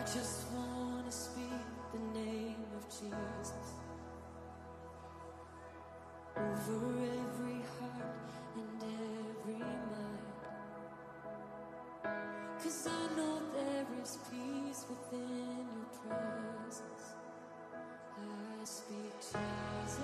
just want to speak the name of Jesus over every heart and every mind, 'cause I know there is peace within your presence. I speak Jesus.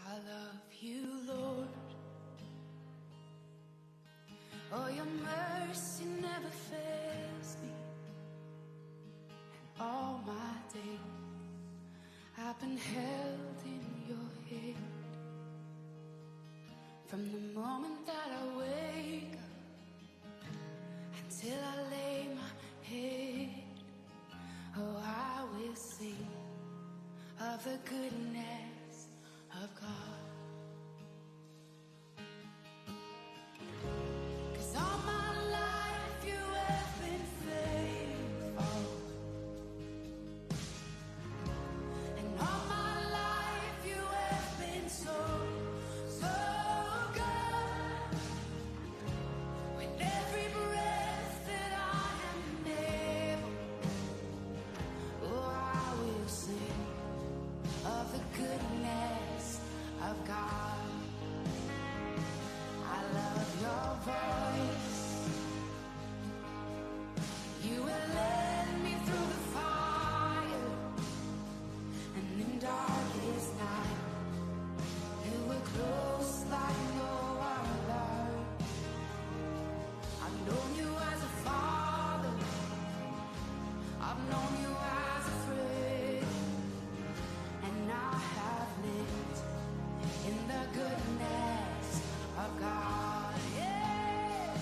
I love you, Lord. Oh, your mercy never fails me. And all my days I've been held in your hand. From the moment that I wake up until I lay my head, oh, I will sing of the goodness of God. 'Cause all my life you have been faithful, and all my life you have been so, so good. With every breath that I am able, oh, I will sing of the goodness of God. I love your voice. You will lead me through the fire, and in darkest night you were close like no other. I've known you as a father, I've known you as a friend, and I have lived in the goodness of God. Yeah.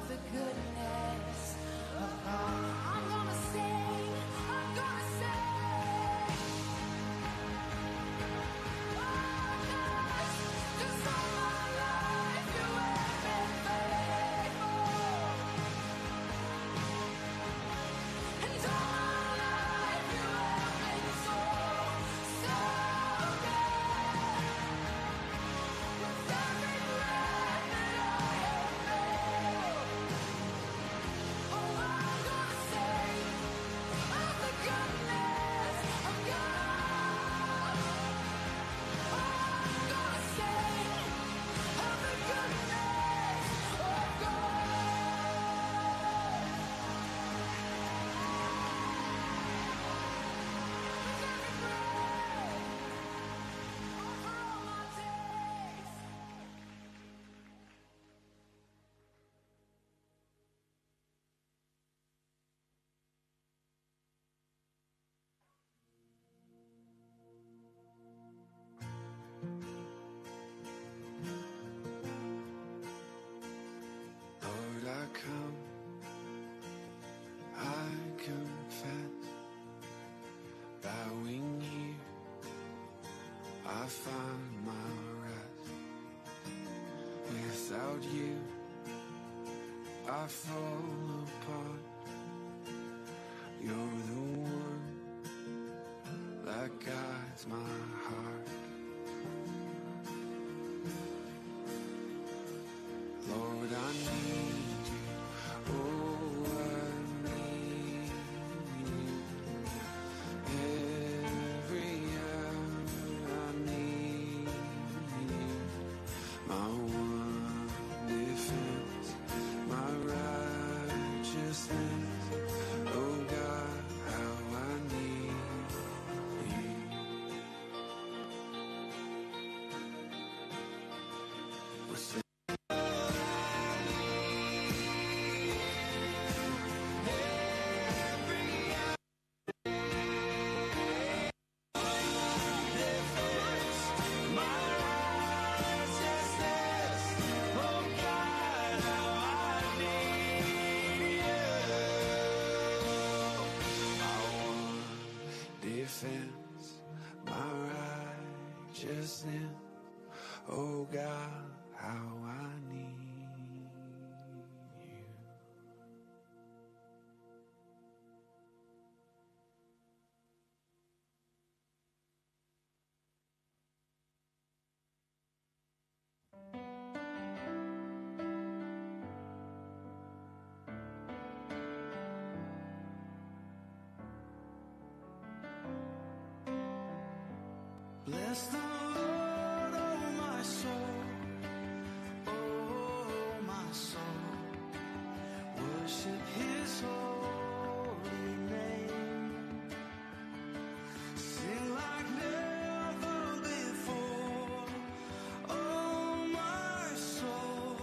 the goodness of God. I'm gonna sing, I'm gonna sing. Oh, yes, 'cause all my life you have been faithful. And all my life you have been so, so good. With every breath that I have made, oh, I'm gonna sing of the goodness of God. Oh, I'm gonna sing of the goodness of God. With every breath, over all my days. Lord, I come, I confess, bowing here, I find my rest. Without you, I fall apart. You're the one that guides my heart. Lord, I need you. Oh, I need you. Every hour I need you. My one defense, my righteousness. Oh God, how I need you. What's the defense, my righteousness. Oh God, how I need you. Bless the Lord, oh my soul, oh my soul. Worship His holy name. Sing like never before, oh my soul.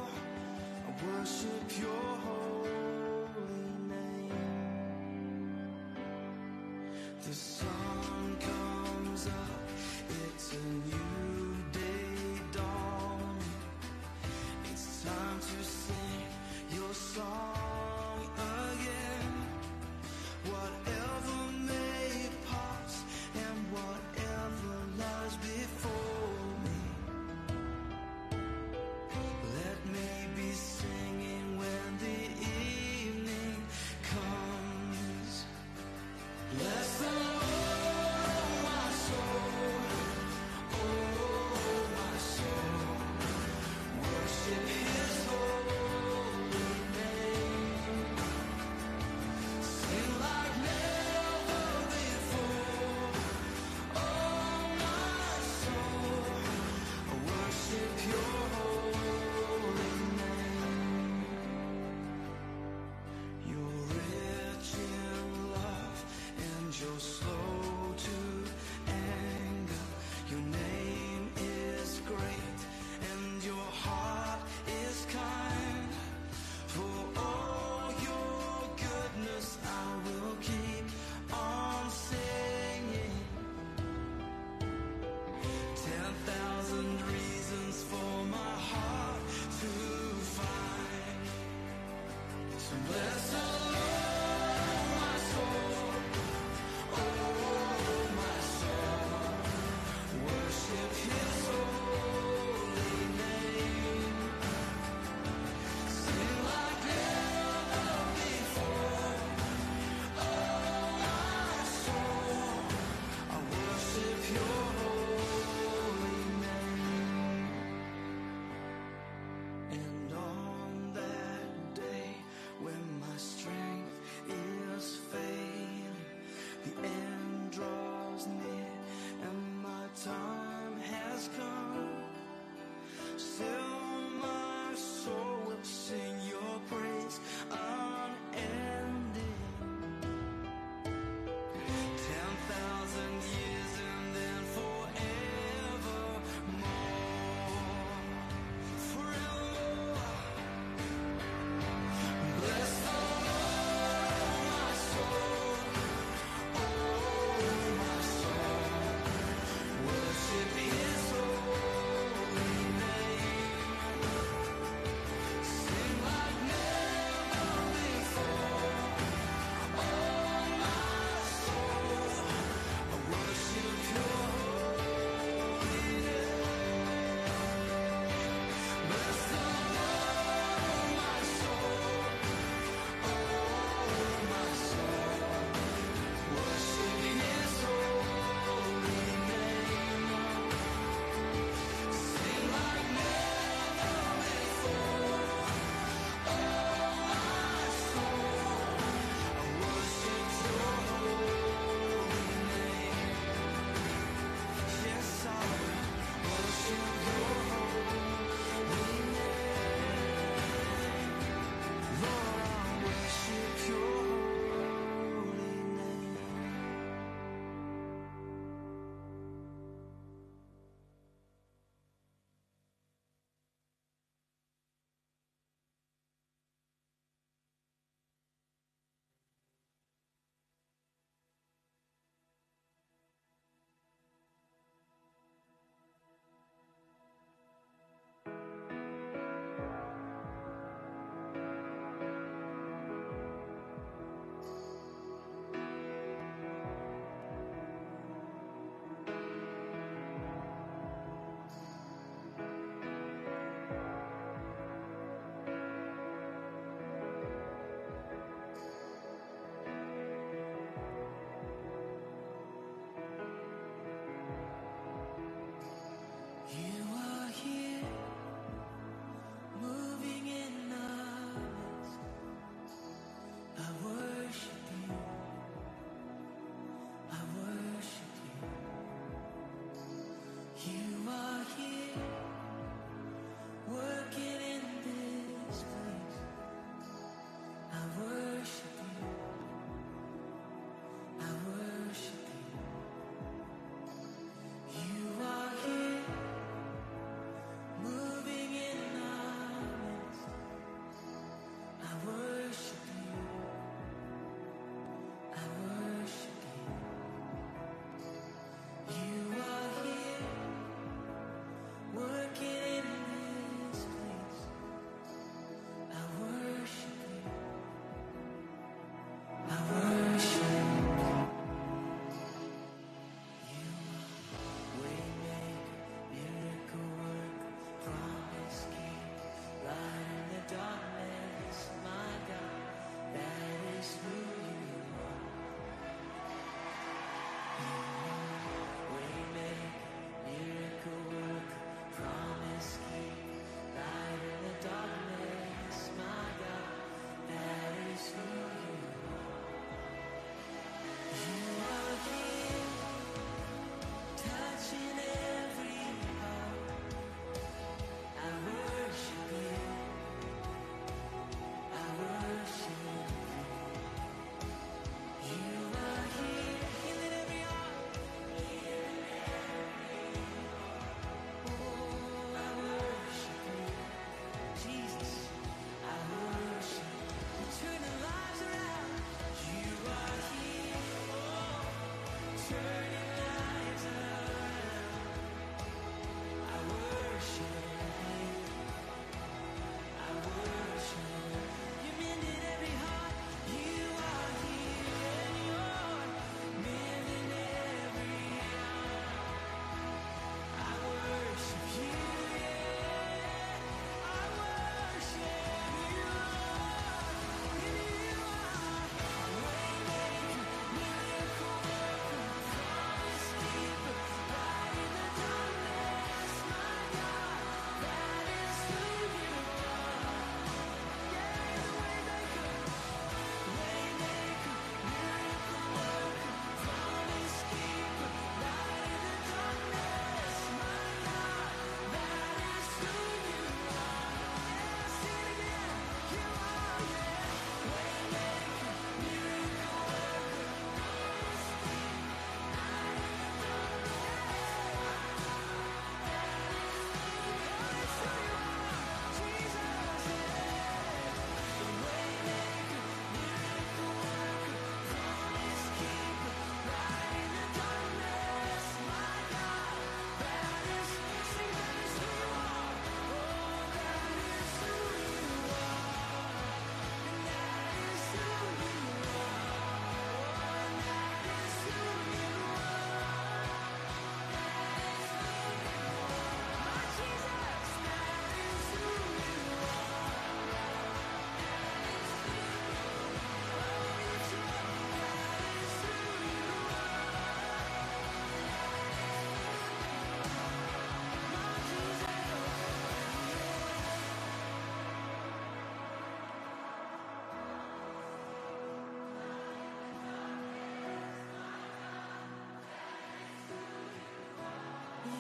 Worship Your holy name. The sun comes up. It's a new day dawn. It's time to sing Your song again. Whatever may pass and whatever lies before me, let me be singing when the evening comes. Bless the Lord, oh my soul. Oh, my soul, worship His holy name. Sing like never before. Oh, my soul, worship Your holy name. You're rich in love and You're slow to anger. Your name is great and Your heart is kind. For all Your goodness I will keep on singing. 10,000 reasons for my heart to find.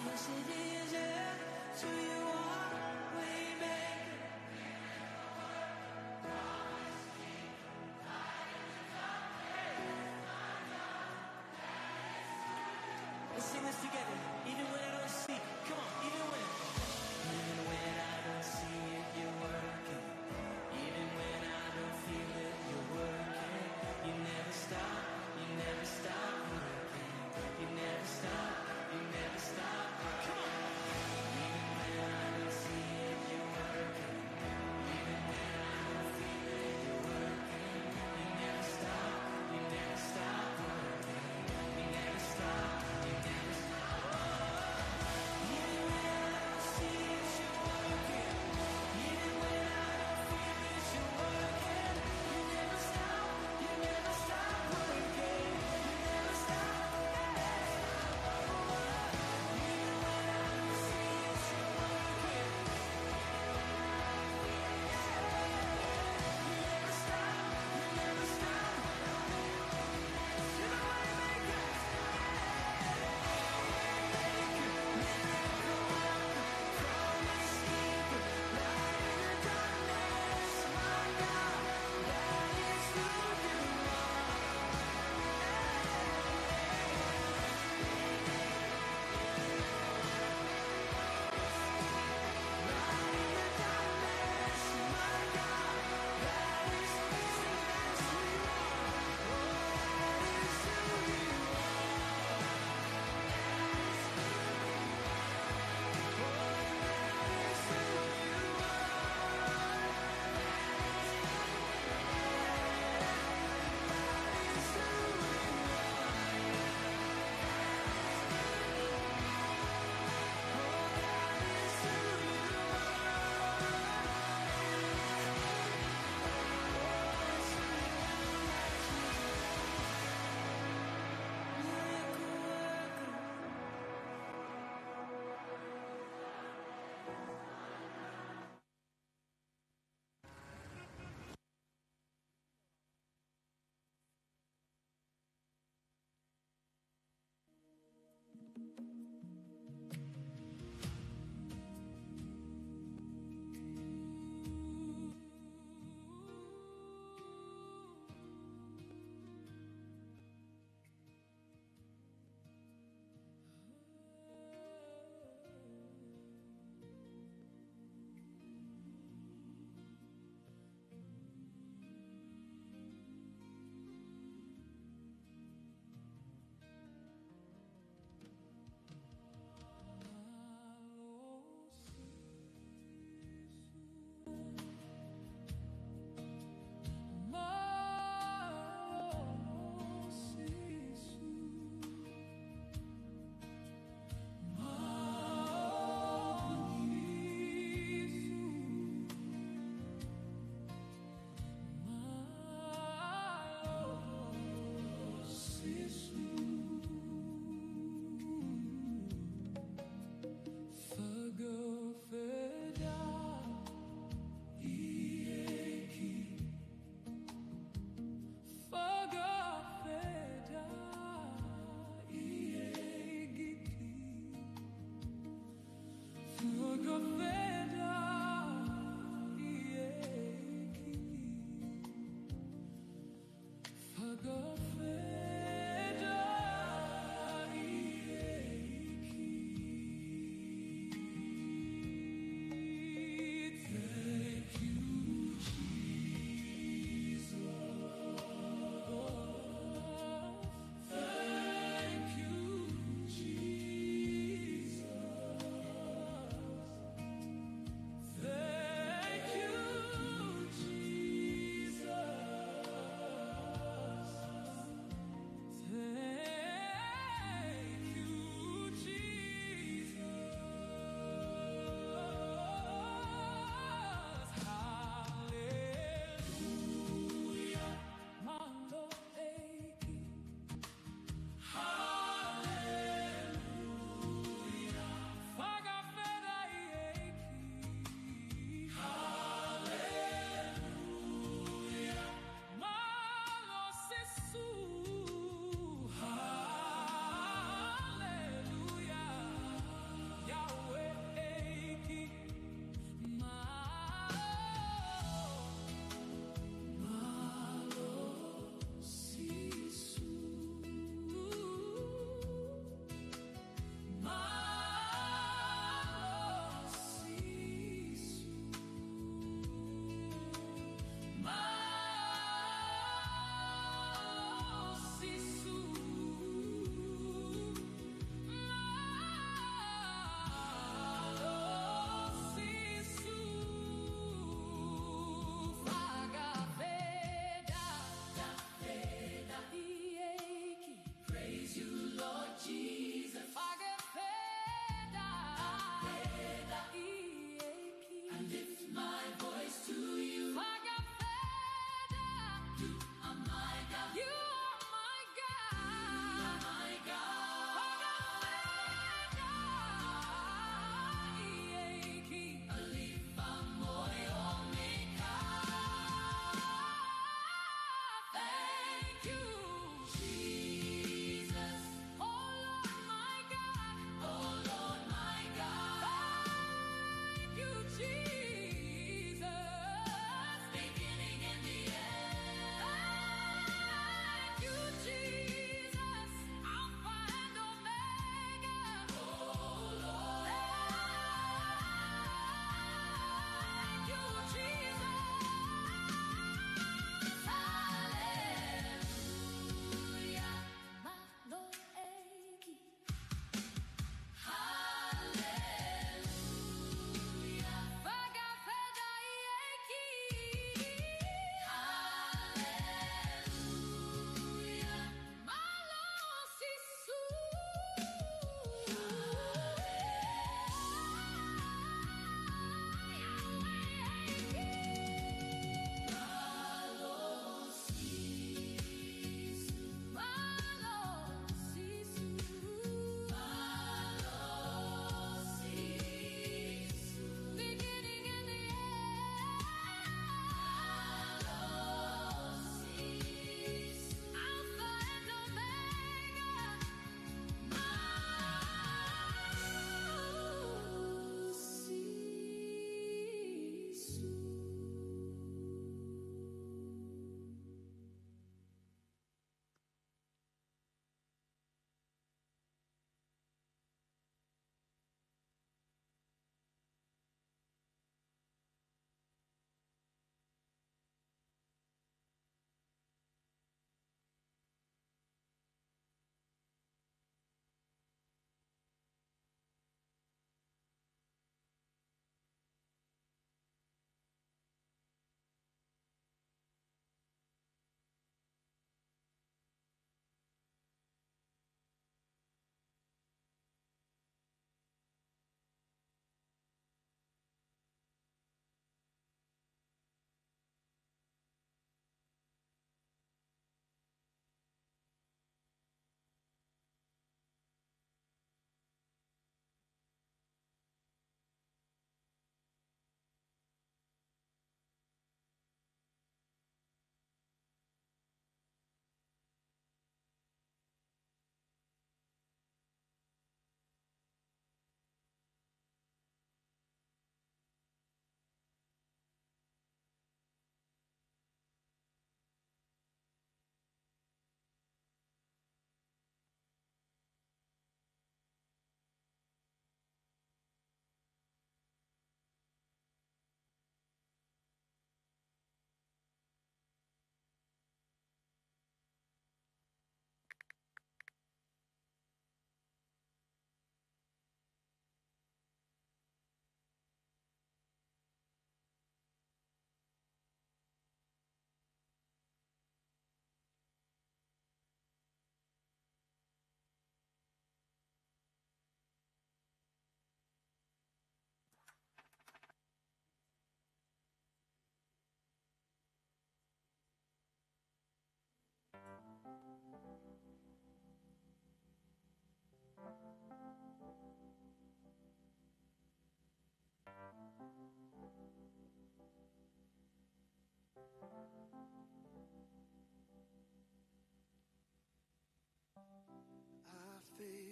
Yes, it is, yeah. So you are way back. Let's sing this together. Even when I don't see, come on, even when I don't see it, you're working. Even when I don't feel it, you're working. You never stop working. You never stop working. Come on. Even when I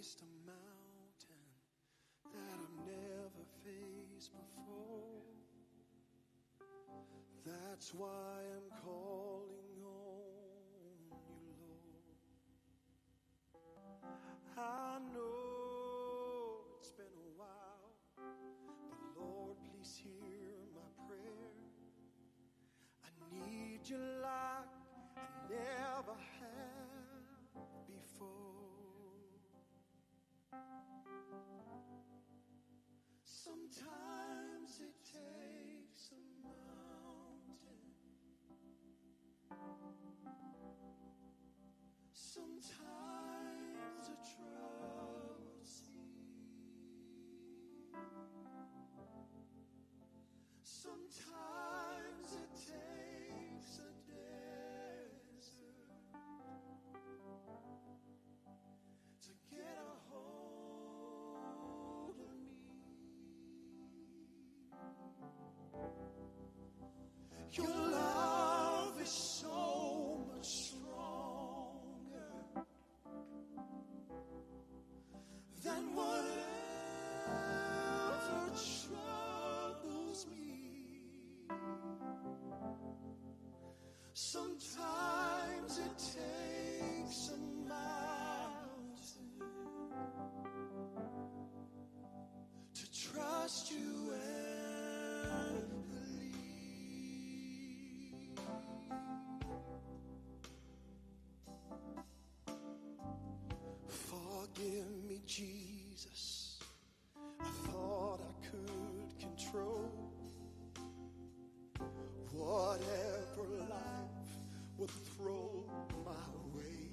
faced a mountain that I've never faced before. That's why I'm calling on you, Lord. I know it's been a while, but Lord, please hear my prayer. I need you like I never have before. Sometimes it takes a mountain. Sometimes a troubled sea. Sometimes it takes a desert to get a hold of me. Your love is so much stronger than whatever troubles me. Sometimes it takes a mountain to trust you and believe. Forgive me, Jesus. I thought I could control whatever life would throw my way.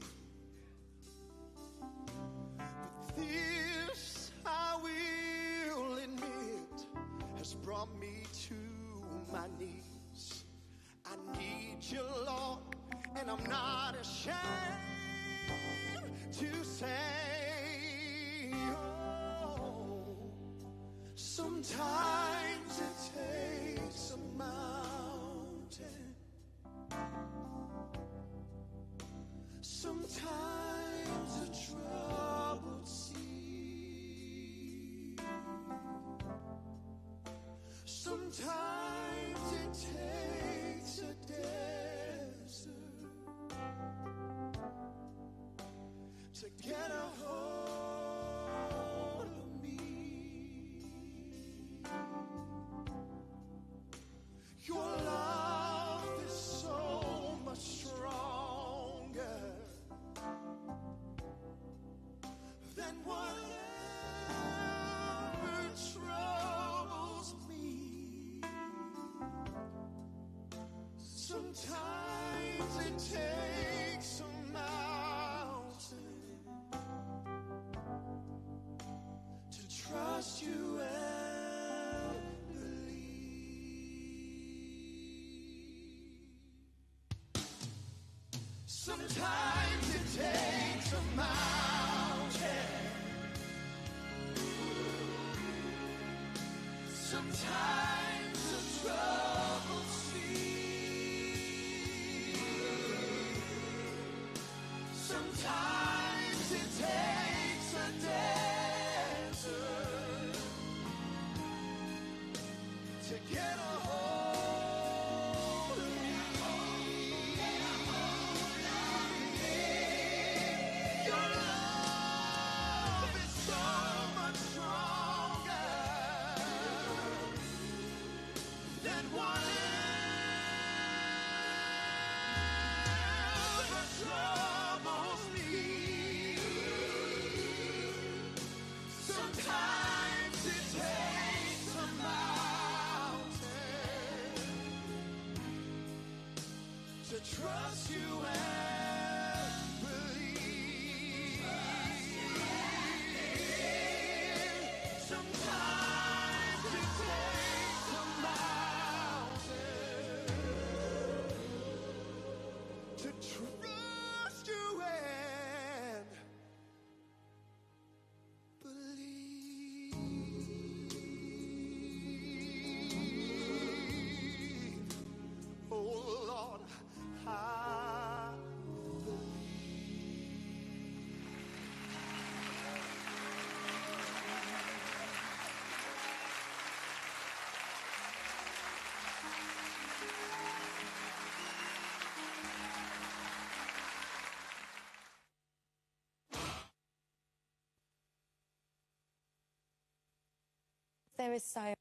But this, I will admit, has brought me to my knees. I need you, Lord, and I'm not ashamed to say, oh, sometimes it takes a mountain. Sometimes a troubled sea. Sometimes it takes a desert to get a hold of me. Your love is so much stronger than whatever troubles me. Sometimes it takes a mountain to trust you and believe. Sometimes it takes a mountain. Sometimes a troubled sea. Sometimes it takes a desert to get a hold of me. Your love is so much stronger than whatever troubles me. Sometimes it takes a mountain to trust you and believe. Sometimes it takes a mountain to trust you and believe. Oh Lord, I there is so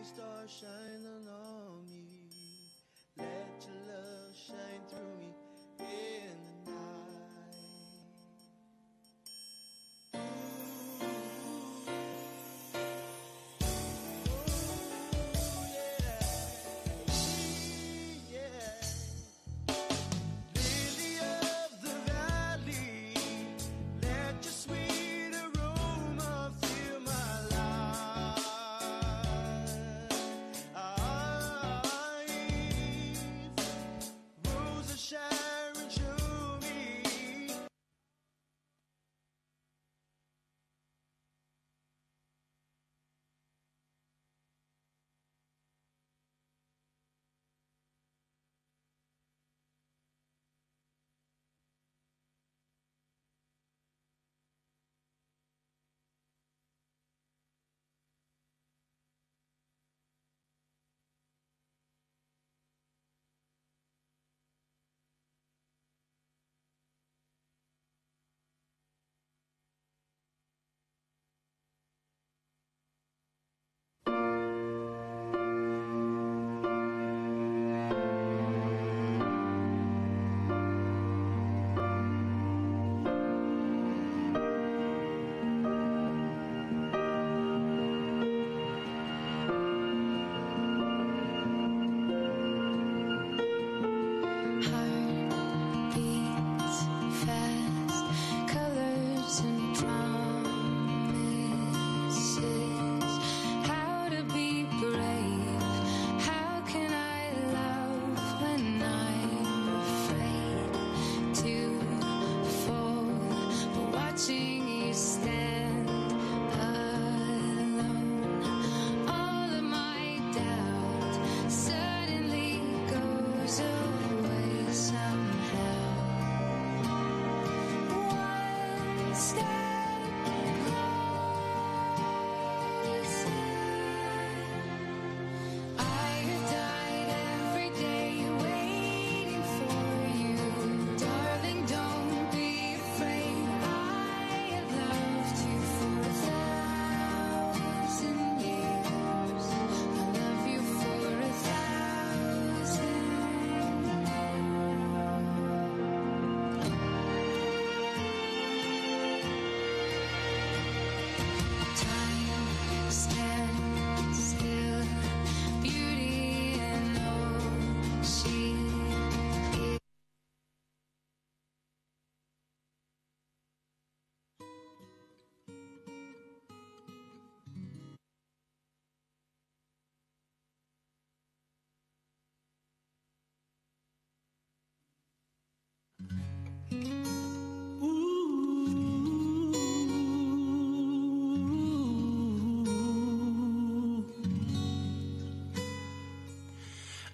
star shining on me. Let your love shine through me in the night.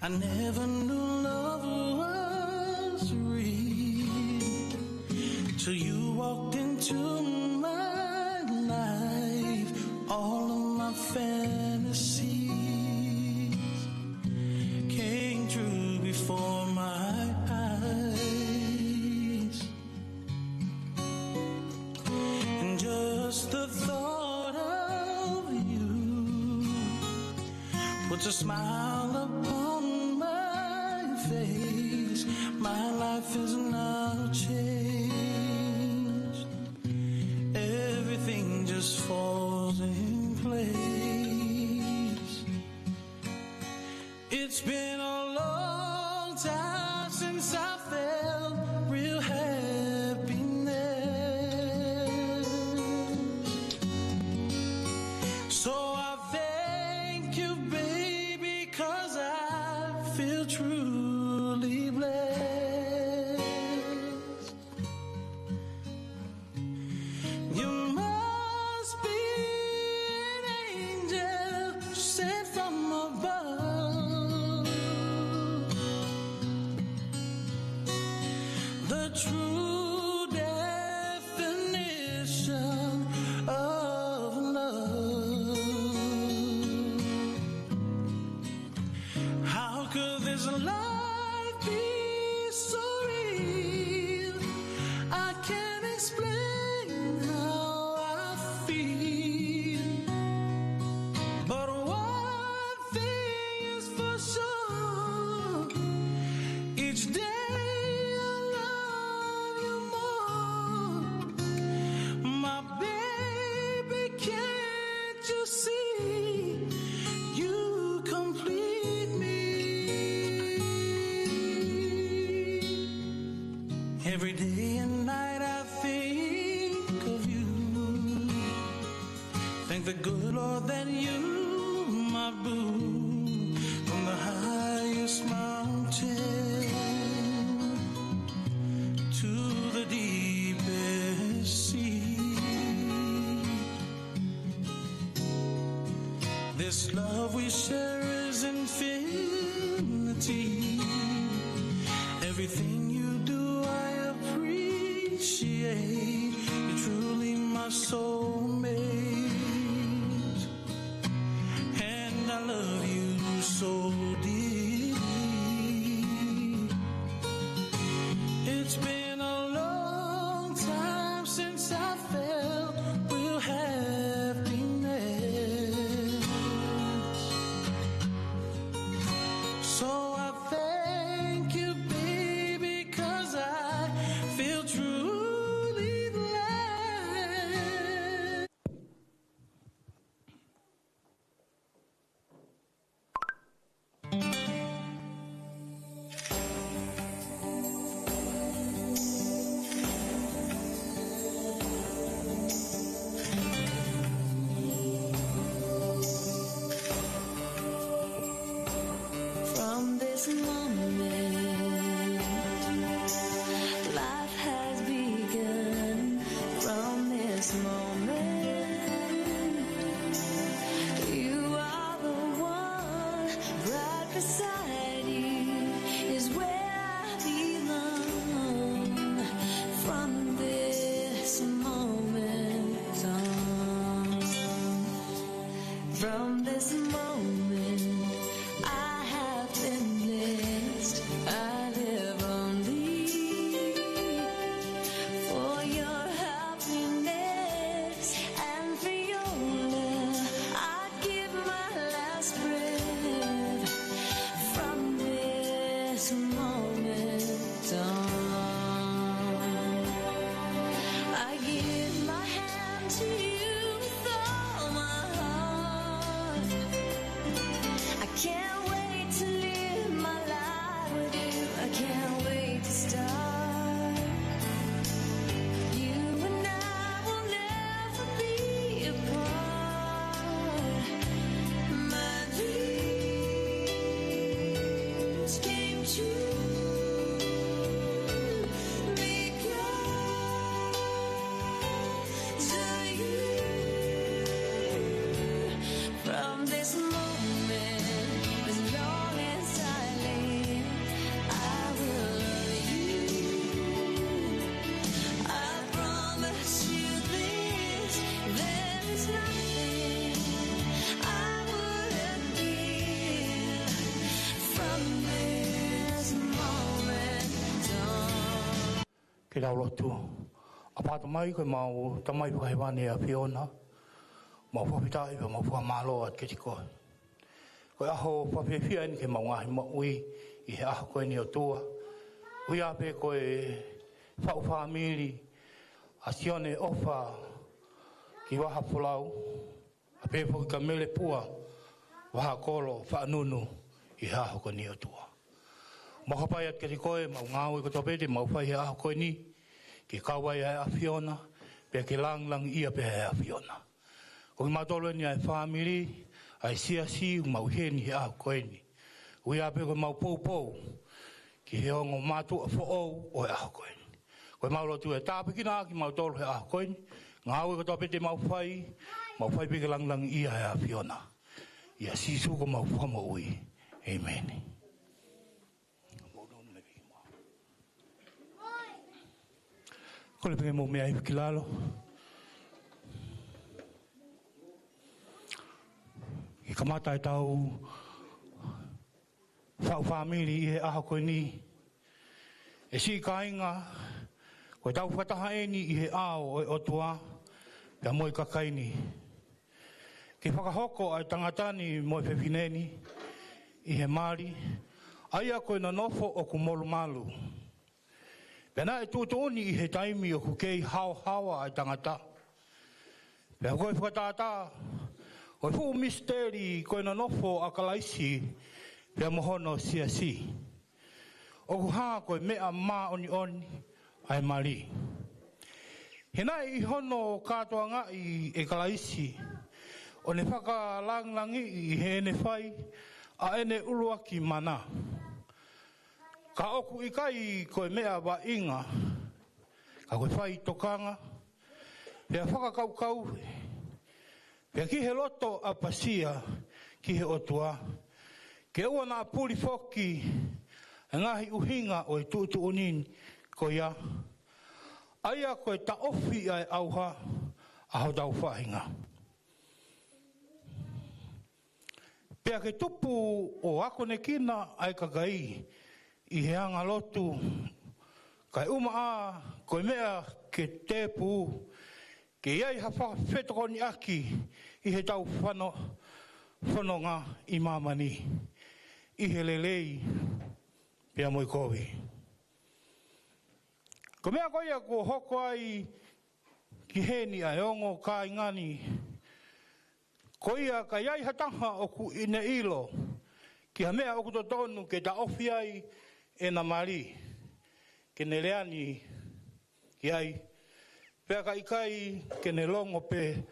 I never knew love was real till you walked into my life. All of my fantasies came true before my eyes, and just the thought of you puts a smile upon my face. My life is now changed. Everything just falls in place. It's been a long time since I felt real happiness. So I thank you, baby, 'cause I feel truly blessed. You must be an angel sent from above. The true definition of love. you see, you complete me. Every day and night I think of you. Thank the good Lord that you, my boo, from the highest mountain to the deepest sea. This love we share is infinity. Everything you do I appreciate. You're truly my soulmate, and I love you so deeply. It's been a long time since I felt real happiness, so I thank you, baby, 'cause I feel truly glad. From this moment, life has begun. From this moment, you are the one. Right beside you is where I belong. From this moment on, from this moment, I have been blessed. I live only for your happiness and for your love. I'd give my last breath. From this moment on, I give my hand to you with all my heart. I can't wait to live my life with you. I can't wait to start. You and I will never be apart. My dreams came true because of you. From this moment, as long as I live, I will love you. I promise you this, there is nothing I wouldn't give. From this moment on. Ke rau lotu. A pāta mai koe mau tamai whakaiwane a Fiona. Mau whawhitai pa mau whamalo at ke te koe. Koe aho whawhiawhia ni ke mau ngahi maui i he aho koe ni o tua. Ui ape koe whau whamiri a Sione Ofa ki Vaha Folau. A pe whaki ka Mele Popua Vaha'akolo whaanunu i he aho koe ni o tua. Mau hapai at ke te koe, mau ngāui ko topete, mau whai he aho koe ni. Ke kawai e a Fiona, pe ke lang ia pe e a Fiona. Ko ki matolo ni ai family, ai siasi, mau heni he aho koe ni. Ui ape ko mau pou, ki he ongo matu a fo'ou o e aho koe ni. Ko mau lotu e tāpikina ki mau tolo he aho koe ni. Ngāui ko topete mau whai pe ke lang ia e a Fiona. Ia sisu ko mau whamo ui. Amen. Ko le penge mo mea i whikilalo. I kamata e tau whau whamiri i he aha koe ni. E si ka inga, koe tau whataha e ni i he ao o e otua, pia moi kakaini. Ke whakahoko ai tangatani mo e whewhineni i he mari, aia koe na nofo o ku molu malu. Pena e tūtoni i he taimi o ku kei hao hawa ai tangata. Pea koe whakatata, O fu misteri ko na nofo akalaisi pia mohono si. O kuha ko mea ma oni ai mari. Hina I hono katoa ngai e kalaisi o ne whaka langlangi I he ne whai a ene uruaki mana. Ka oku I kai koe mea wa inga, ka koe whai tokanga, pia whakakaukau, pia ki he loto a pasia ki he otua, ke ua nā puri whoki, ngahi uhinga o e tuutu unin ko ia, aia koe ta ofi ai auha a hau tau whahinga. Pea ke tupu o ako ne kina ai kakai I he anga lotu, kai uma a koe mea ke tepu, ke iai hawha whetokoni aki I he tau whanonga I mamani, I he lelei pea moi kovi. Ko mea koia ko hoko ai ki heni ai ongo ka ingani, koia ka iai hataha oku ine ilo, ki ha mea oku totonu ke ta ofi ai e na mari, ke ne leani ki ai, pea ka ikai ke ne longo pe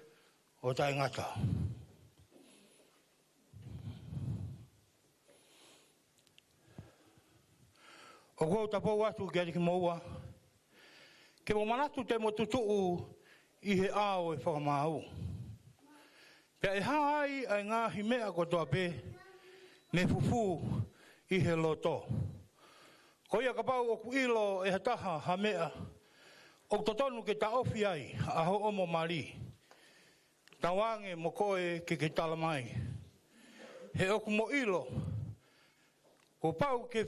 o tai ngata. O kou tapou atu ki ariki moua, ke mo manatu te mo tutuu I he ao e whakamau. Pea e hai ai ngāhi mea kotoa pe, ne fufu I he loto. Ko ia ka pau oku ilo e hataha ha mea, o totonu ke ta ofi ai, a ho omo mari. Ta wange mo koe ke talamai. He oku mo ilo, ko pau ke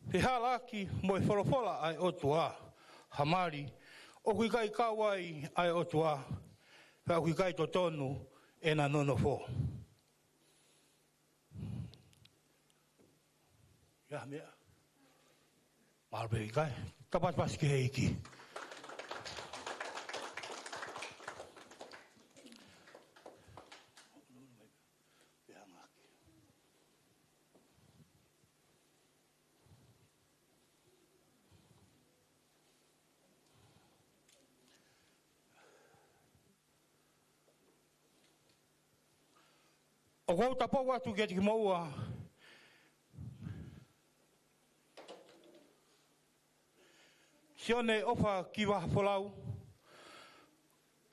whihalaki mo e wholofola ai otua, ha mari, oku ikai kawai ai otua, pea oku ikai totonu e na nonofo. Ia mea. Malbe ikai, tapat paski heiki. O kou tapou atu ki atiki maua, Sione Ofa ki Vaha Folau,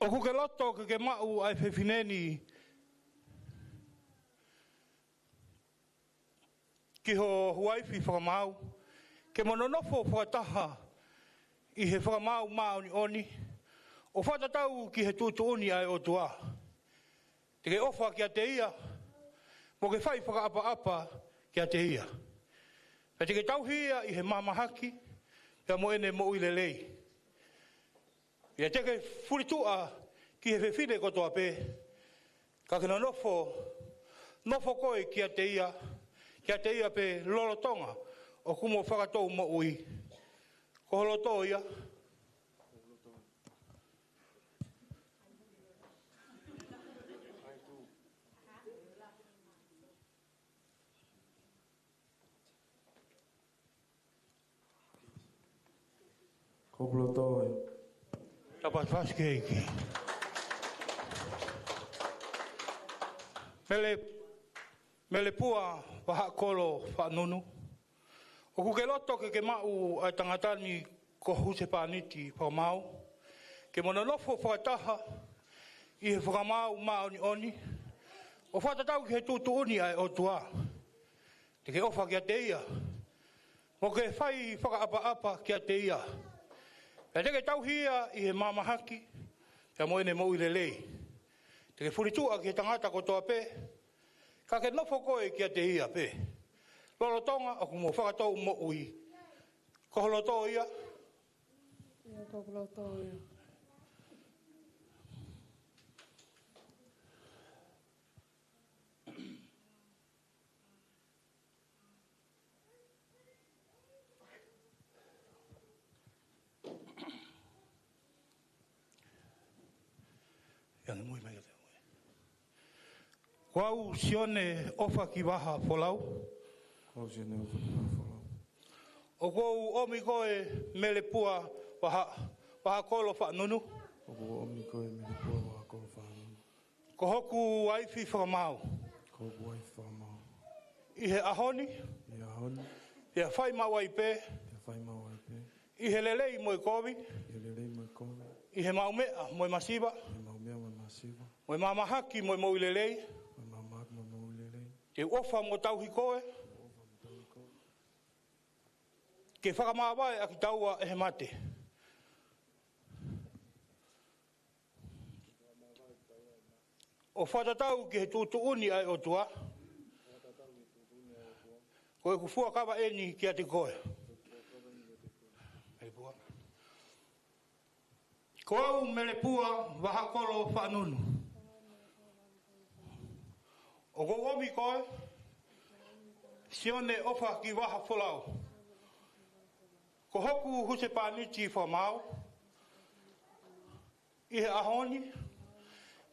o ku ke loto ke mau ai whewhineni ki ho huaifi whakamau, ke mononofo whakataha I he whakamau maoni oni, o whatatau ki he tutuuni ai o tua. Te ke ofa ki a te ia, mo ke whai whakaapa ki a te ia. Pe te ke tauhia I he mamahaki, pea mo ene mo uilelei. Ia te ke furitua ki he whewhine kotoa pe, ka kena nofo koe ki a te ia pe lolotonga, o kumo whakatou mo ui. Ko holoto ia. Koplotoe. Tapas vaskeiki. Mele Popua Vaha'akolo whanunu. O ku ke loto ke mau ai tangatani ko huse pāniti whamau. Ke mononofo whakataha I he whakamau maoni oni. O whatatau ki he tutuuni ai o tua. Te ke ofa ki a te ia. Mo ke whai whakaapa ki a te ia. Pea te ke tauhia I he mamahaki. Pea mo ene mo uilelei. Te ke furitua ki he tangata kotoa pe. Ka ke nofo koe ki a te ia pe. Lolotonga o kumo whakatou mo ui. Ko holoto ia. Ia koplotoe. Ia ngi mui mai ka te. Koau Sione Ofa ki Vaha Folau. Koau Sione Ofa ki Vaha Folau. O kou omi koe Mele Popua Vaha'akolo whanunu. O kou omi koe Mele Popua Vaha'akolo whanunu. Ko hoku aifi whakamau. Ko hoku aifi whakamau. I he ahoni. I ahoni. I he whai maua i pē. I whai maua i pē. I he lelei mo i kovi. I he lelei mo i kovi. I he maumea mo i masiva. I he maumea mo i masiva. Mo i mamahaki mo i mo i lelei. Mo i mamahaki mo i mo i lelei. Ke ofa mo tauhi koe. Ke whakamawai a ki taua e he mate. O whatatau ki he tūtuuni ai o tua. Koe ku fua kawa eni ki a te koe. Ko au Mele Popua Vaha'akolo whanunu. O ko omi koe, Sione Ofa ki Vaha Folau. Ko hoku huse pāniti whamau. I he ahoni,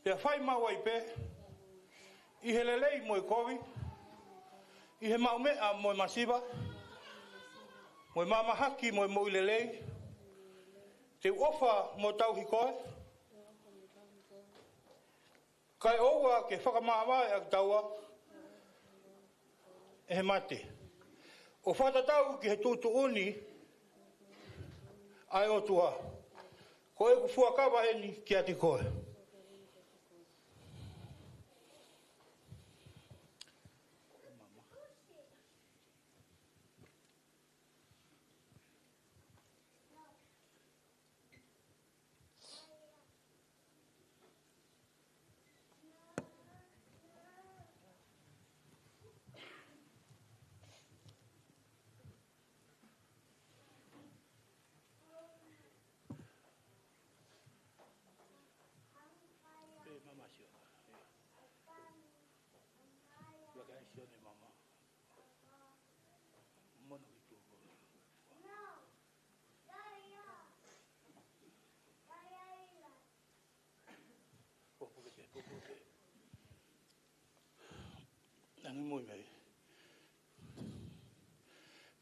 pia whai maua i pē. I he lelei mo i kovi. I he maumea mo i masiva. Mo i mamahaki mo i mo i lelei. Te ofa mo tauhi koe. Kai oua ke whakamawai ak taua. E he mate. O whatatau ki he tūtuuni ai o tua. Ko e ku fuakawa eni ki a te koe.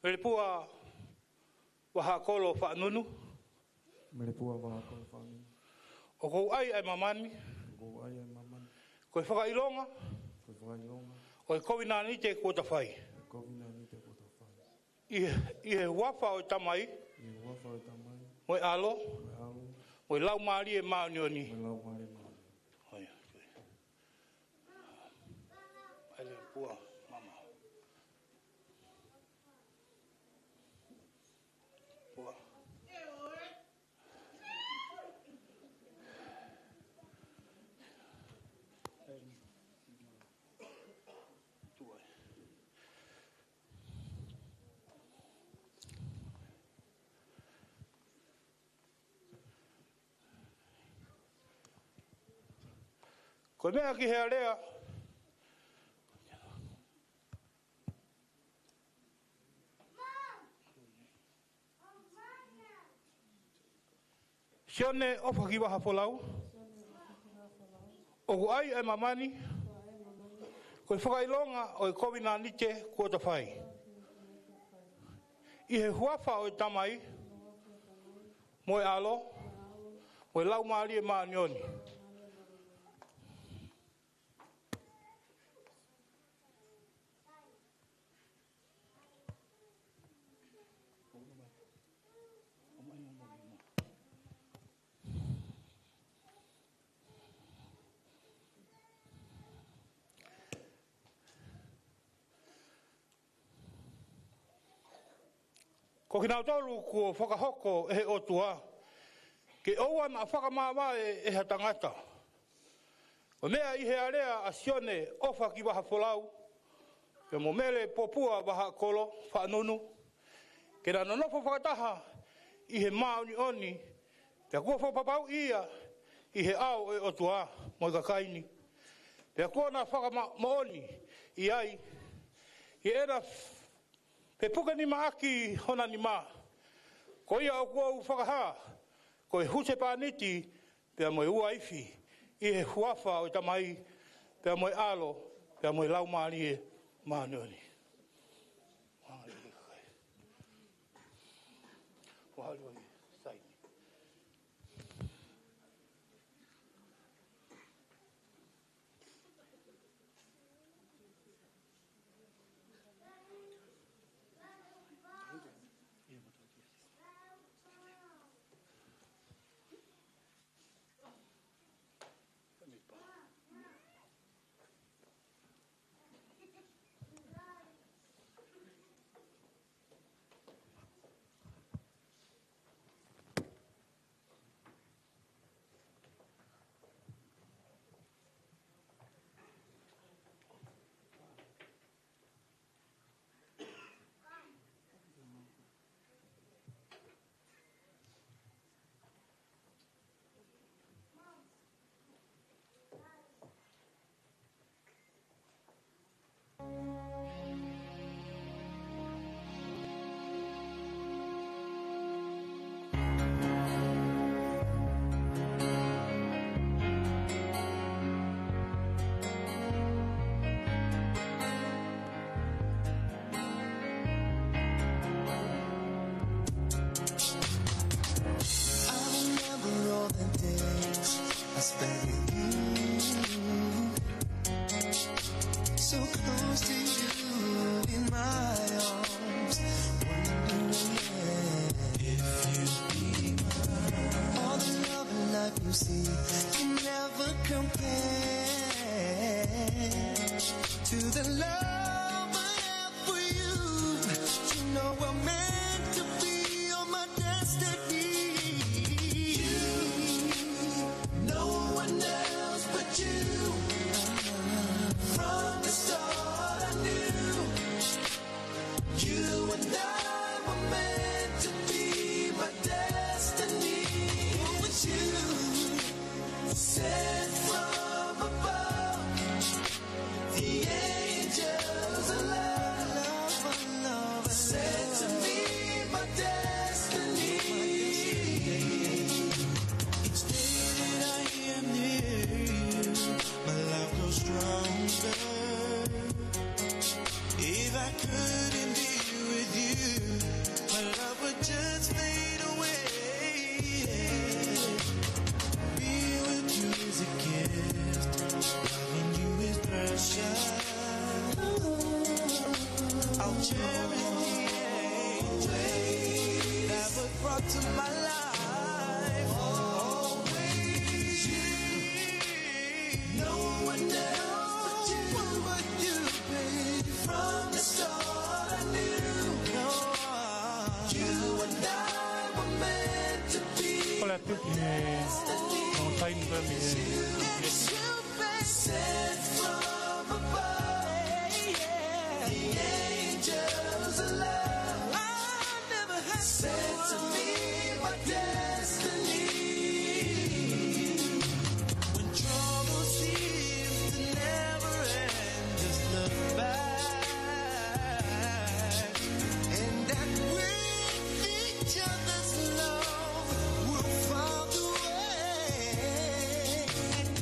Mele Popua Vaha'akolo whanunu. Mele Popua Vaha'akolo whanunu. O kou ai mamani. O kou ai mamani. Koe whakailonga. Koe whakailonga. O e kovi nā nite kua ta whai. Kovi nā nite kua ta whai. I he wafa o tamai. I he wafa o tamai. Mo e alo. Mo e alo. Mo e lau maari e maunioni. Mo e lau maari e maunioni. Hoi. Mele Popua. Ko mea ki hea rea. Sione Ofa ki Vaha Folau. O ku ai mamani. Ko i whakailonga o i kovi nā nite kua ta whai. I he huafa o i tamai. Mo e alo. Mo e lau maari e maanioni. Ko ki nau tolu kua whakahoko e he otua. Ke oua na whakamāwae e he tangata. O mea i he area a Sione Ofa ki Vaha Folau. Ke mo Mele Popua Vaha'akolo whanunu. Ke na nonofo whakataha i he mauni oni. Pea kua whapapau ia i he au e otua mo i kakaini. Pea kua na whakamaoni i ai. I era pe puka ni maaki hona ni ma. Ko ia o kua u whakaha. Ko e huse pāniti pea mo e ua ifi. I he huafa o tamai Pea moe alo, pea moe lau maali e maanoni. Wahalua i saini. So close to you in my arms, wondering if you be mine. All the love and life you see can never compare to the love I have for you. You know we're meant to be on my destiny. You, no one else but you. From the start I knew you and I were meant to be my destiny. But you sent from above the angels of love, said to me my destiny. Each day that I am near you, my love grows stronger. If I couldn't be with you, my love would just fade away. Being with you is a gift, loving you is precious. I'll cherish the angels that were brought to my life. Always you, no one else but you, baby. From the start I knew you and I were meant to be. Kola tuki no saini koe mi Sent from above the angels of love. I never had said to me my destiny. When trouble seems to never end, just look back, and that with each other's love we'll find a way. And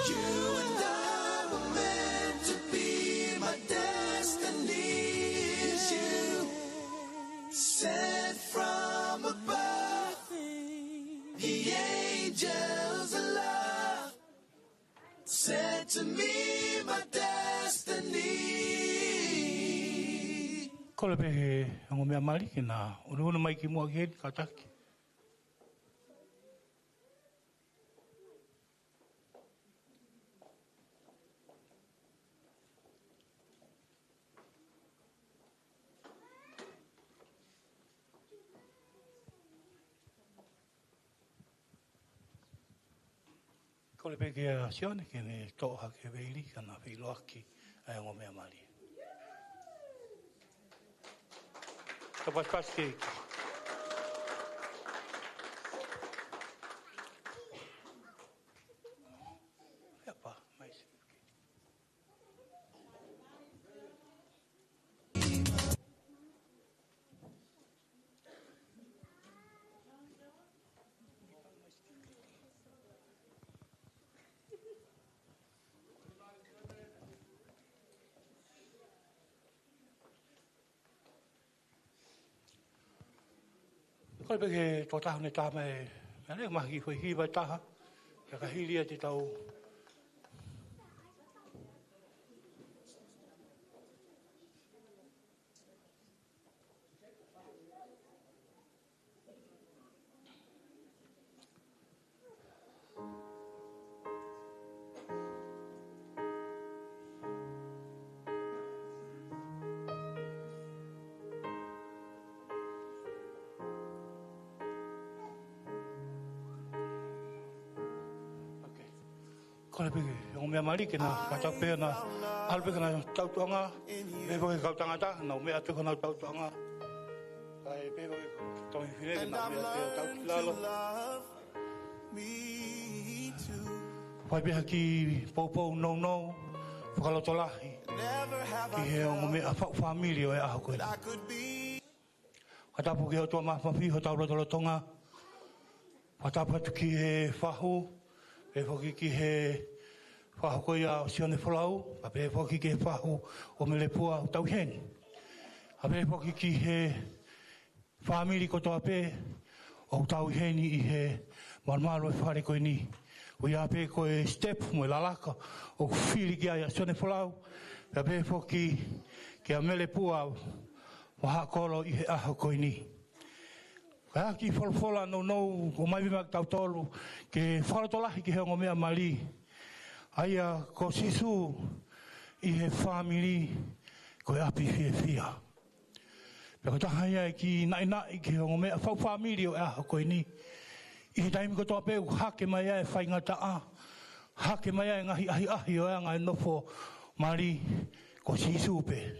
You and I were meant to be my destiny. You sent from above, the angels of love sent to me my destiny. Ko le pehe ango mea mari ki nā unu mai ki mua ki hei ka taki. Ko le pehe a Sione ki ne toha ke veili ka nā whiloaki ai ango mea mari. Tapas ke Epa, mais. Ko le ke to tahu ne ta mai ane mahi foi hi ba taha ka hilia te tau ko le peke o mea mari ke na kata pea na alpe kana tautuanga e poke kau tangata na o mea tuka na tautuanga ai pe poke tohi whine na mea te tautilalo whai peha ki poupou nou nou whakalotolahi ki he o mea whau familio e aho koe whatapu ki ho tua mahmafi ho taurotolotonga whatapu atu ki he whahu pe foki ki he whahu koe a Sione Folau, a pe foki ki he whahu o Mele Popua Vaha'akolo. A pe foki ki he whamiri kotoa pe o tauheni i he marmalo e whare koe ni. O ia pe koe step mo e lalaka o whiri ki a Sione Folau, a pe foki ki a Mele Popua Vaha'akolo i he aho koe ni. Ka ki folfola no o mai vima tautolu ke wharatolahi ki he o mea mari. Aia ko sisu i he family ko e api fia fia. Peko tahaya ki nai ki he o mea whau family o e aho koe ni. I he taimi ko toa peu hake mai e whaingata a. Hake mai e ngahi ahi o e ngai nofo mari ko sisu pe.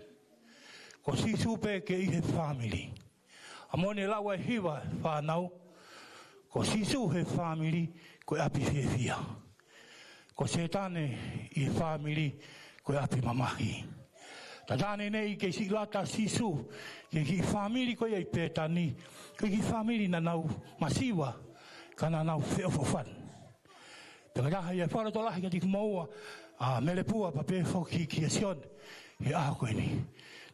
Ko sisu pe ke i he family. Amone lawa e hiwa whanau, ko sisu he family ko e api fia fia. Ko setane i family ko e api mamahi. Ta tane nei ke si lata sisu, ke ki family ko e petani, ke ki family na nau masiwa, ka na nau whiofofan. Peka taha i e wharatolahi ka tiku maua, a Mele Popua papefo ki a Sione, he aho koe ni.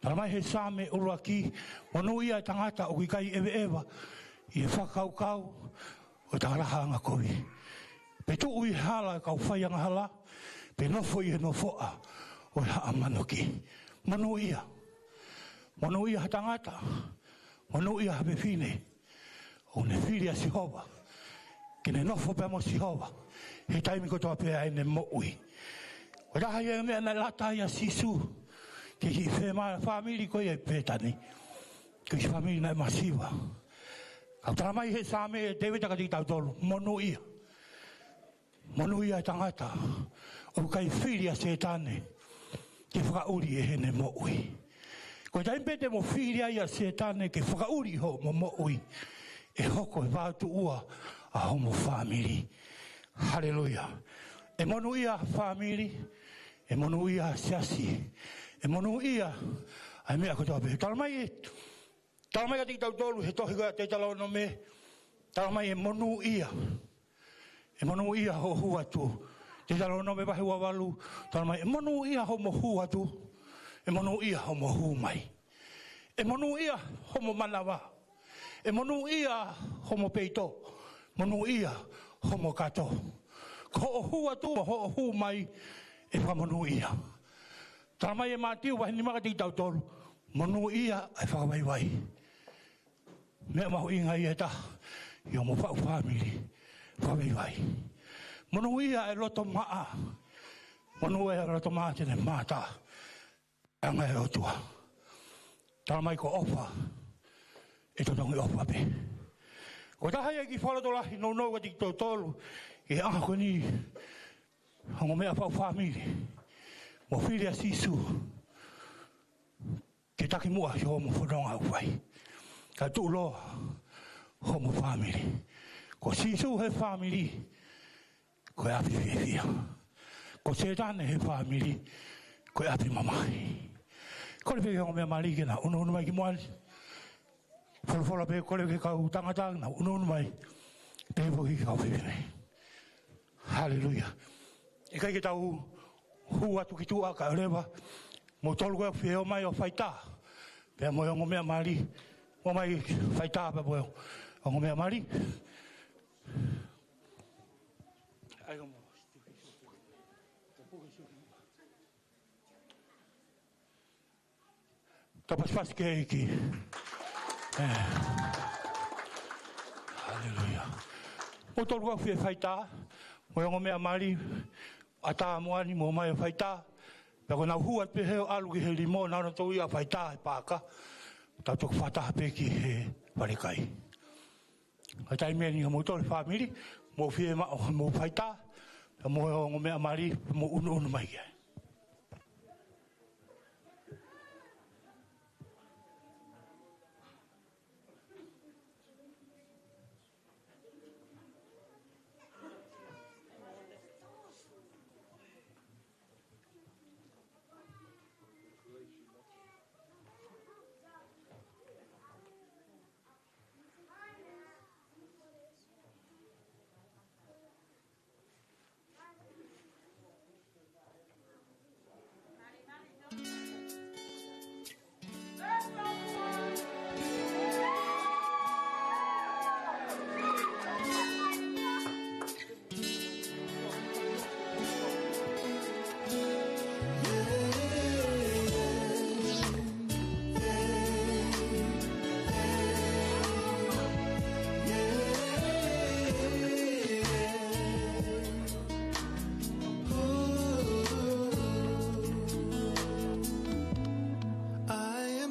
Tara mai he same urua ki, wanu ia tangata o kai ewe ewa, i e whakaukau, o tangaraha anga koe. Pe tu ui hala kau whai anga hala, pe nofo i he nofoa, o haa manoki. Manu ia tangata, manu ia hape whine, o ne whiri a Sihova, ke ne nofo pe mo Sihova, he taimi kotoa pe ai ne mo ui. O raha ia mea na lata ia sisu, ke ki family ko e petani ke ki family na masiva ka tara mai he same David ka tau tolu monu ia tangata o kai filia setane ke whakauri e hene mo ui ko tai pete mo filia ia setane ke whakauri ho mo ui e hoko e vātu ua a homo family hallelujah e monu ia family e monu ia siasi e monu ia ai mea ko tope talamai ka tau tolu he tohi koe te talo no me talamai e monu ia ho hua tu Te talo no me vahe wawalu, tala mai, e monu ia homo hu atu, e monu ia homo hu mai. E monu ia homo manawa, e monu ia homo peito, monu ia homo kato. Ko o hu atu, ho o hu mai, e wha monu ia. Tala mai e mātiu, wahi ni maka ti tau tolu, monu ia e whakawaiwai. Mea mahu inga ia ta, i o mo whau whamiri, whakawaiwai. Monu ia e loto maa, monu ia e loto maa tene māta, anga e otua. Tala mai ko ofa, e totongi ofa pe. Ko taha ia ki whalatolahi no no wati tau tolu, e aha ko ni, hango mea whau whamiri, mo whiri a sisu, ke taki mua hi homo whanonga uwai. Ka tu loa, homo whamiri. Ko sisu he whamiri, ko e api whiawhia. Ko setane he whamiri, ko e api mamai. Ko le peke o mea marike na unu mai ki moani. Whalawhala pe ko le ke kau tangata na unu mai. Pepo ki kau whiwhine. Hallelujah. E kai ke tau hu atu ki tua ka rewa. Mo tolu koe whio mai o whaita. Pea mo o mea mari. Mo mai whaita pa poe o mea mari. Ai o mo. Tapas ke iki. Hallelujah. O tolu koe whio whaita. Mo o mea mari. Ata moani mo mai whaita. Pea ko nau huat pe heo alu ki he limo. Nau na tau ia whaita he pāka. Tau tuku whataha pe ki he wharekai. Ai tai mea ni mo tole whamiri. Mo whie mo whaita. Mo o mea mari. Mo unu mai kia.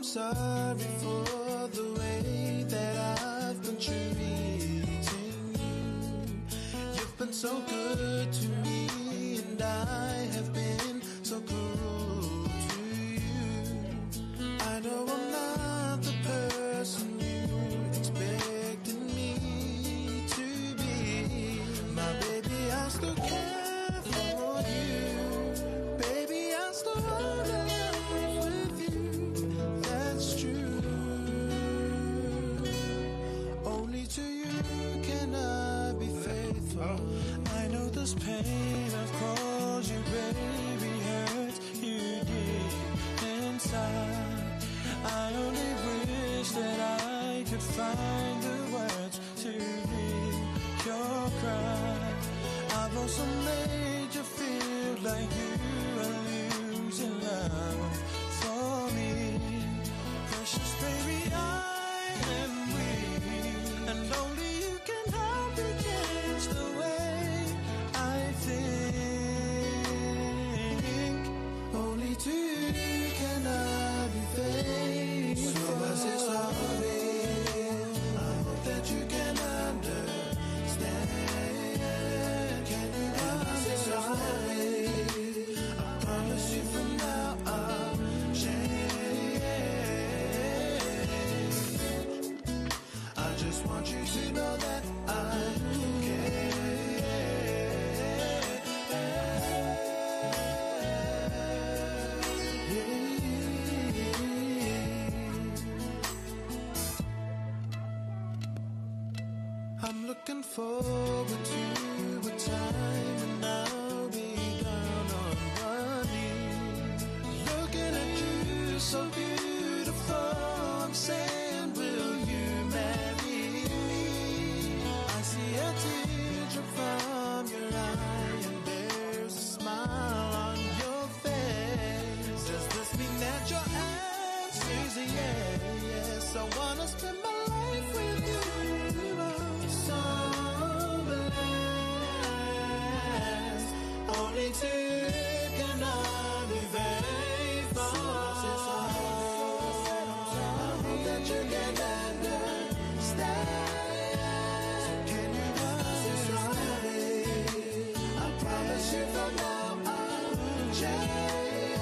Sorry for the way that I've been treating you. You've been so good to me, and I have been so cruel to you. I know I'm not the person you expected me to be. My baby, I still care for you. Baby, I still want to live with you. That's true. Only to you can I be faithful. I know this pain I've caused you, baby, hurts you deep inside. I only wish that I could find the words to heal your cry. I've also made you feel like you are losing love for me. Precious baby, I am weak, and only you can help me change the way I think. Only to you can I be faithful. So I say sorry. I hope that you can understand. Can you help me say sorry? I promise you from now I'll change. I just want you to know that I care. I'm looking forward to a time when I'll be you can understand. So can you understand me? I promise you from now I'll change.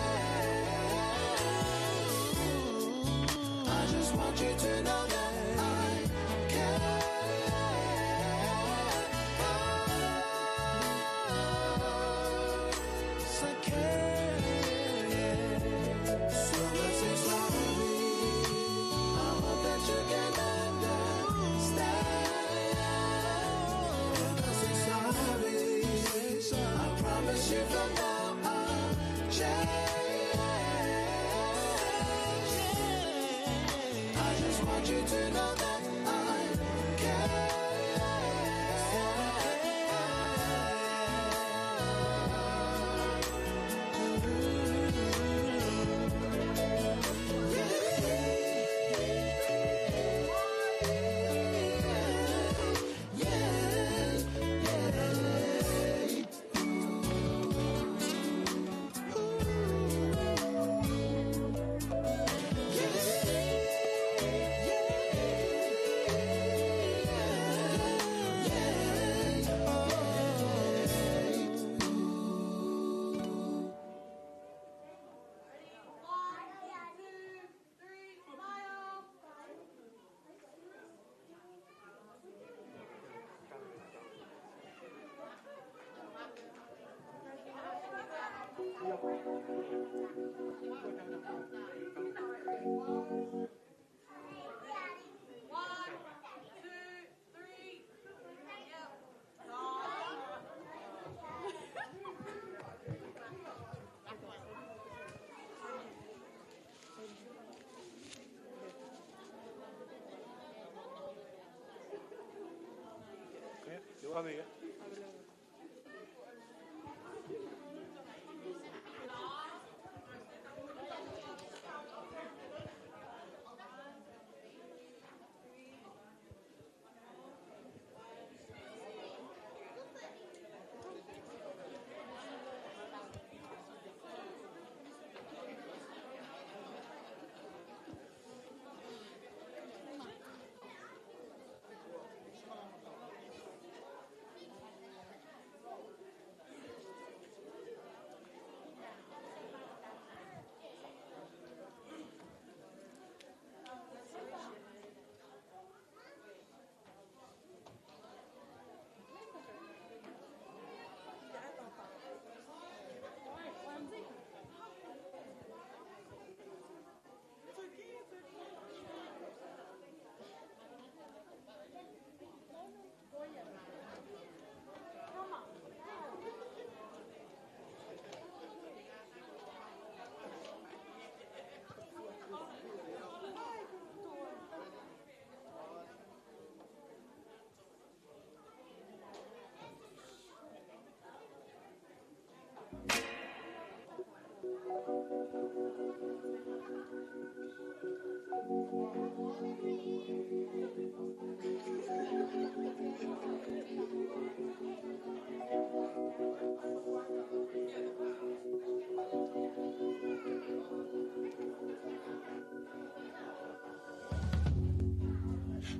I just want you to know that I care. So care. So let's explore. I hope that you can understand. I promise you from now I'll change. I just want you to know that I care.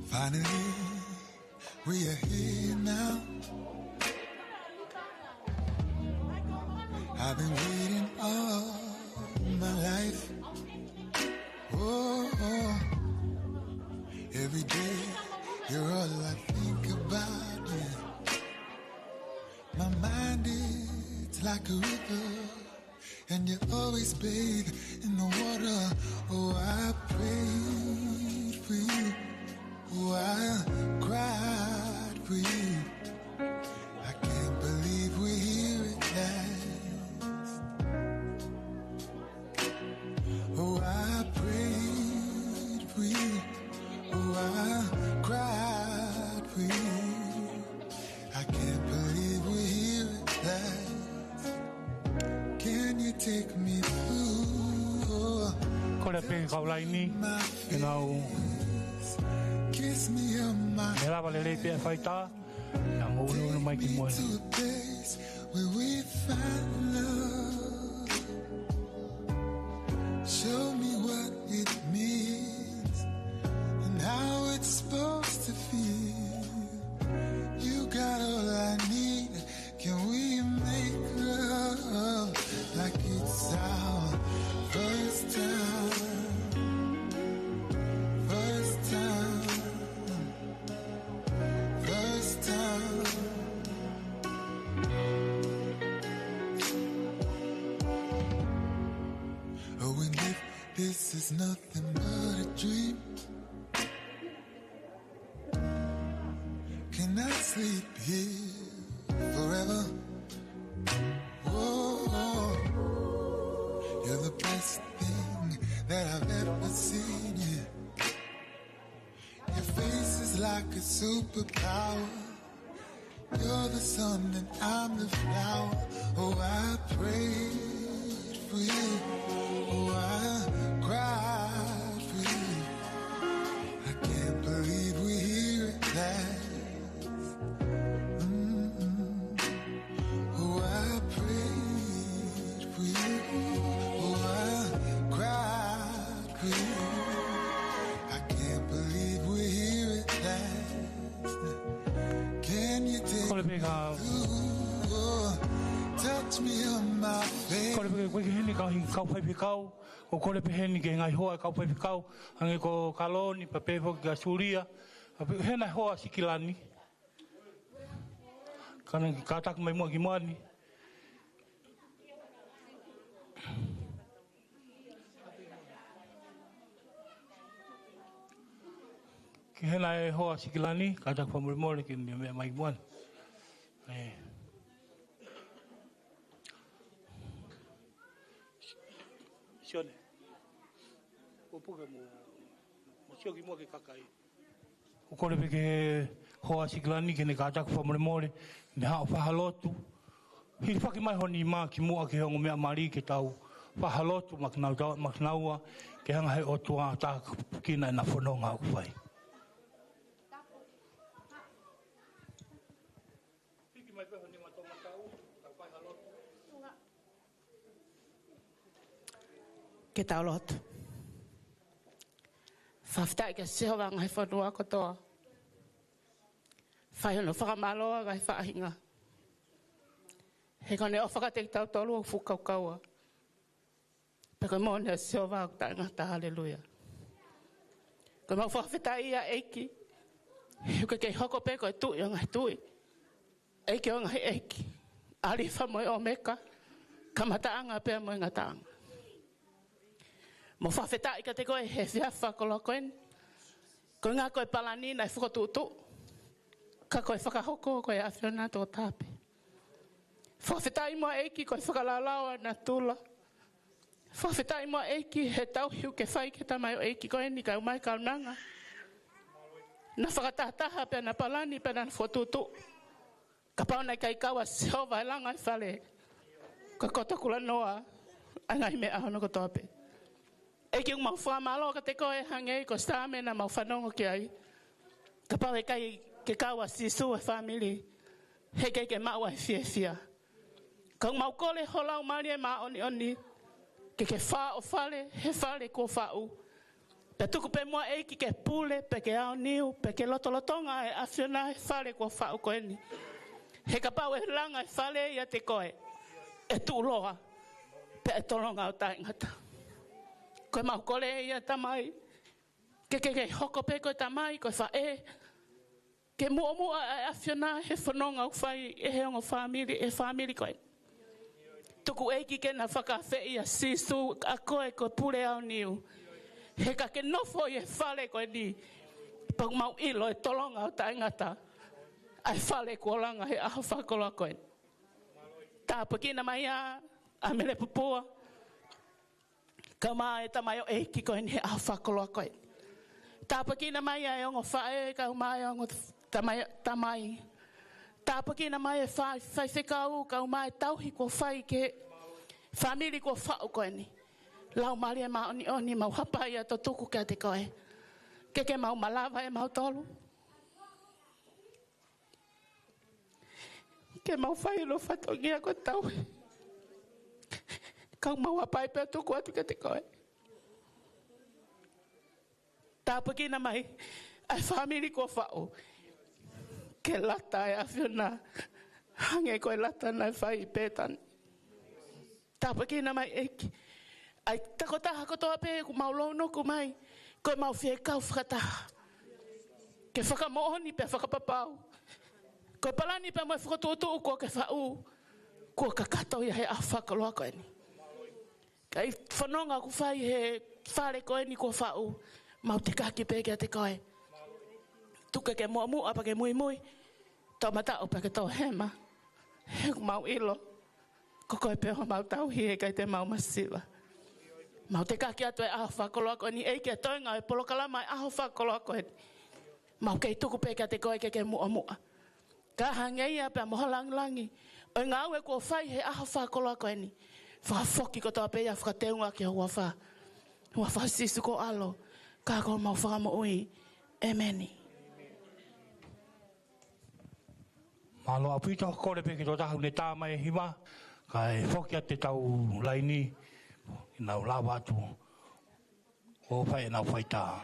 Finally, we are here now. I've been waiting all my life. Oh, oh. Every day, you're all I think about. Yeah. My mind is like a river, and you always bathe in the water. Oh, I prayed for you. Oh, I cried for you. I can't believe we're here at last. Oh, I prayed for you. Oh, I cried for you. I can't believe we're here at last. Can you take me through? Oh, Kore pe kaulaini, enau kiss me on my me lava le pe faita, na ngulu mai ki mo. to a place where we find love. Show me what it means this is nothing but a dream. Can I sleep here forever? Oh, you're the best thing that I've ever seen. Yeah. Your face is like a superpower. You're the sun and I'm the flower. Oh, I prayed for you. Oh, I cried for you. I can't believe we're here at last. Oh, I prayed for you. Oh, I cried for you. I can't believe we're here at last. Can you take me through? Oh, touch me on my face. Kore pe koe heni ka hi kau pai pikau o kore pe heni ke ngai hoa kau pai pikau ange ko kaloni pa pe fo ka suria pe hena hoa sikilani kana ki katak mai mo ki mani ki hena e hoa sikilani katak pa mo ki me mai mo Sione Ofa mo sioki mo ke kakai o kore pe ke hoa siklani ke ne katak fa more ne ha fa halotu hi fa ki mai honi ma ki mo ke hongo me mari ke tau fa halotu maknaua ke hanga he o tua ta ki na fononga o fai ki mai pe honi ma to matau ta fa halotu Ke tau lotu. Whaftai ke seho wa ngai whanua kotoa. Whai hono whakamaloa ngai whaahinga. He kone o whakateki tau tolu o whukaukaua. Peko mōne seho wa o tai ngata, haleluia. Ko mau whawhetai ia eiki. Huke kei hoko pe koe tui o ngai tui. Eiki o ngai eiki. Ari whamoe o meka. Kamataanga pe moe ngataanga. Mo whawhetai ka te koe he whiawha kolo koen. Ko ngā koe palani nai whakatutu. Ka koe whakahoko koe awhiona tō tāpe. Whawhetai mua eiki koe whakalalaua na tūla. Whawhetai mua eiki he tauhiu ke whai ke tamai o eiki koe ni kau mai kaunanga. Na whakatahataha pe na palani pe na whatutu. Ka pauna kai kaua seo vai langa i whale. Ka kotakula noa. Angai me ahono ko tōpe. Eki un mau whamalo ka te koe hangei ko stame na mau whanongo ki ai. Ka pau e kai ke kaua sisu e whamili. He kei ke maua e fia. Ka mau kole holau mari e maa oni oni. Ke wha o whale, he whale ko whau. Pe tuku pe mua eiki ke pule, pe ke ao niu, pe ke lotolotonga e awhiona he whale ko whau ko eni. He ka pau e langa e whale ia te koe. E tūloa. Pe e tolonga o tai ngata. Koe mau kole ia tamai. Ke hoko pe koe tamai, koe wha e. Ke mua e awhiona he whanonga u whai e heongo whamiri koe. Tuku eiki ke na whakawhi ia sisu a koe koe pure au niu. He ka ke nofo i e whale koe ni. Pau mau ilo e tolonga o tai ngata. Ai whale kua langa he aho whakoloa koe. Tā pakina mai a Mele Popua. Ka mai e tamai o eiki koe ni he aho whakoloa koe. Tā pakina mai a e ongo whae, ka mai ongo tamai. Tā pakina mai e whai whekau, ka mai tauhi kua whai ke whamiri kua whau koe ni. Lau mari e mau oni mau hapai a to tuku kia te koe. Ke mau malawa e mau tolu. Ke mau whai lo whatongia ko tauhi. Kau mau hapai pia tuku atu kia te koe. Tā pakina mai ai whamiri kua whau. Ke lata e awhiona. Hange koe lata nai whai pētani. Tā pakina mai eiki. Ai takotaha kotoa pe ku mau lono ku mai. Koe mau whiekau whakataha. Ke whakamohoni pe whakapapau. Koe palani pe mai whakatutu kua ke whau. Kua ka kato ia he a whakaloa koe ni. Kai whanonga ku whai he Whare koe ni ko whau. Mau te kaki pēkia te koe. Tuka ke mua mua pa ke mui mui. Tau mata o pa ke tau hema. He mau ilo. Ko koe peho mau tau hi e kai te mau masiwa. Mau te kaki atu e aho whakolo ako ni eike toinga e polokalama e aho whakolo ako e. Mau kei tuku pēkia te koe ke mua mua. Ka hangei a pia moha langi. O ngā ue kua whai he aho whakolo ako e ni. Whakafoki ko toa pēia whakateunga ki hua wha. Hua wha sisu ko alo. Ka ko mau whakamo ui. Emeni. Malo apita kore peke to tahu ne tāma e hima. Kai whoki a te tau laini. Nau lawa atu. O whai e nau whai tā.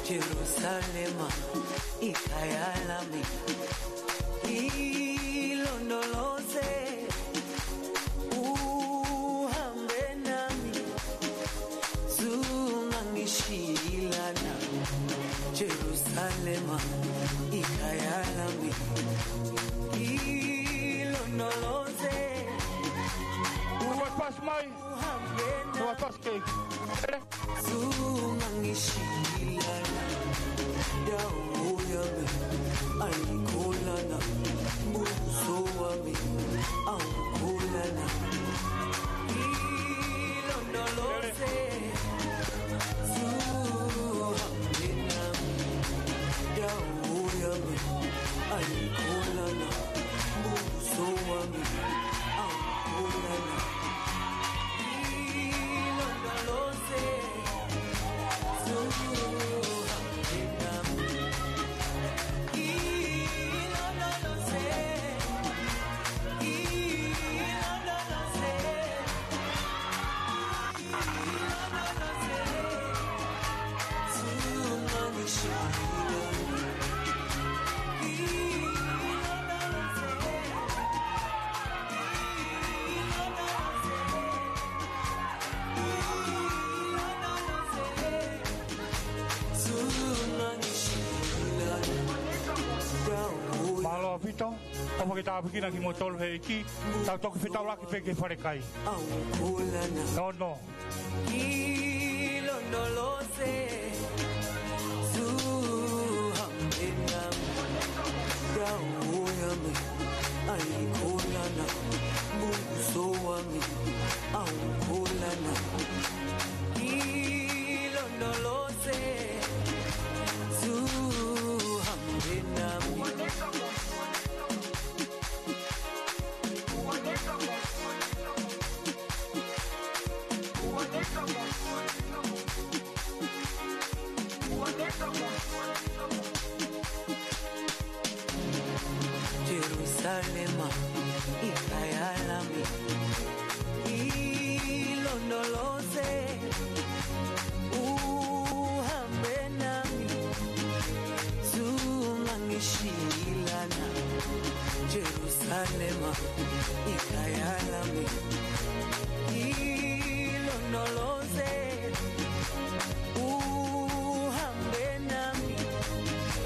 Jerusalema ikayalami ilondoloze uhambe nami zungangishilana Jerusalema ikayalami ilondoloze uhambe nami zungangishilana Yauyame, alikolana, buso wami, aukolana. Ilondolose, zuhaminami. Yauyame, alikolana, buso wami, aukolana. Ilondolose, Malo apita. Opa ke tā pikina ki mo tolu he iki. Tau toku whitau laki peke whare kai. No, no. Ilondolose, zuhamenami, yauyame, alikolana, buso wami, aukolana. Ilondolose, zuhamenami. Jerusalema ikayalami ilondoloze uhambe nami zungangishilana Jerusalema ikayalami